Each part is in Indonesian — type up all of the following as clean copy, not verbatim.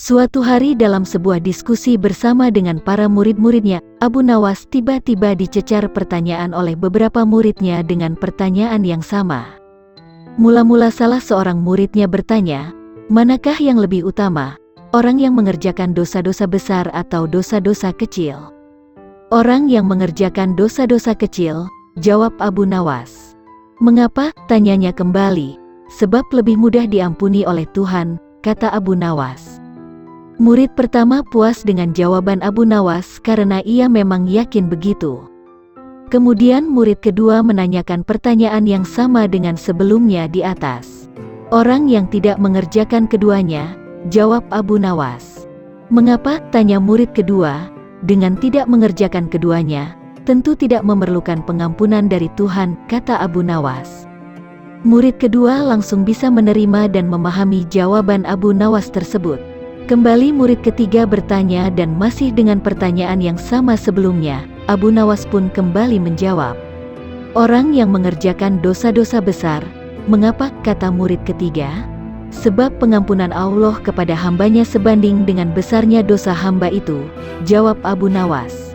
Suatu hari dalam sebuah diskusi bersama dengan para murid-muridnya, Abu Nawas tiba-tiba dicecar pertanyaan oleh beberapa muridnya dengan pertanyaan yang sama. Mula-mula salah seorang muridnya bertanya, manakah yang lebih utama, orang yang mengerjakan dosa-dosa besar atau dosa-dosa kecil? Orang yang mengerjakan dosa-dosa kecil, jawab Abu Nawas. Mengapa? Tanyanya kembali. Sebab lebih mudah diampuni oleh Tuhan, kata Abu Nawas. Murid pertama puas dengan jawaban Abu Nawas karena ia memang yakin begitu. Kemudian murid kedua menanyakan pertanyaan yang sama dengan sebelumnya di atas. Orang yang tidak mengerjakan keduanya, jawab Abu Nawas. Mengapa? Tanya murid kedua. Dengan tidak mengerjakan keduanya, tentu tidak memerlukan pengampunan dari Tuhan, kata Abu Nawas. Murid kedua langsung bisa menerima dan memahami jawaban Abu Nawas tersebut. Kembali murid ketiga bertanya dan masih dengan pertanyaan yang sama sebelumnya, Abu Nawas pun kembali menjawab. Orang yang mengerjakan dosa-dosa besar, mengapa? Kata murid ketiga. Sebab pengampunan Allah kepada hambanya sebanding dengan besarnya dosa hamba itu, jawab Abu Nawas.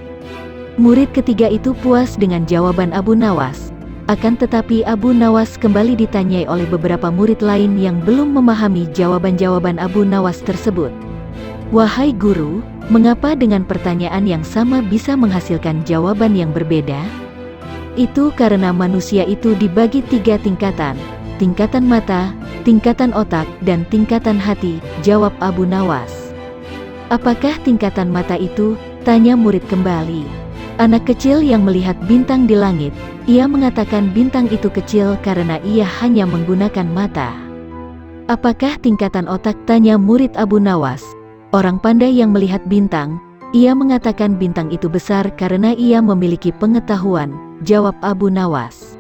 Murid ketiga itu puas dengan jawaban Abu Nawas. Akan tetapi Abu Nawas kembali ditanyai oleh beberapa murid lain yang belum memahami jawaban-jawaban Abu Nawas tersebut. Wahai guru, mengapa dengan pertanyaan yang sama bisa menghasilkan jawaban yang berbeda? Itu karena manusia itu dibagi 3 tingkatan. Tingkatan mata, tingkatan otak, dan tingkatan hati, jawab Abu Nawas. Apakah tingkatan mata itu? Tanya murid kembali. Anak kecil yang melihat bintang di langit, ia mengatakan bintang itu kecil karena ia hanya menggunakan mata. Apakah tingkatan otak? Tanya murid Abu Nawas. Orang pandai yang melihat bintang, ia mengatakan bintang itu besar karena ia memiliki pengetahuan, jawab Abu Nawas.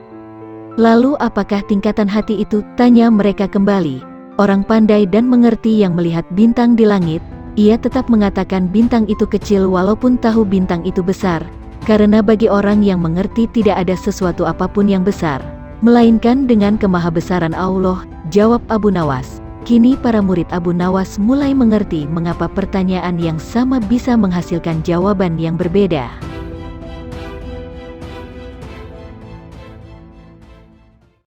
Lalu apakah tingkatan hati itu? Tanya mereka kembali. Orang pandai dan mengerti yang melihat bintang di langit, ia tetap mengatakan bintang itu kecil walaupun tahu bintang itu besar. Karena bagi orang yang mengerti tidak ada sesuatu apapun yang besar, melainkan dengan kemahabesaran Allah, jawab Abu Nawas. Kini para murid Abu Nawas mulai mengerti mengapa pertanyaan yang sama bisa menghasilkan jawaban yang berbeda.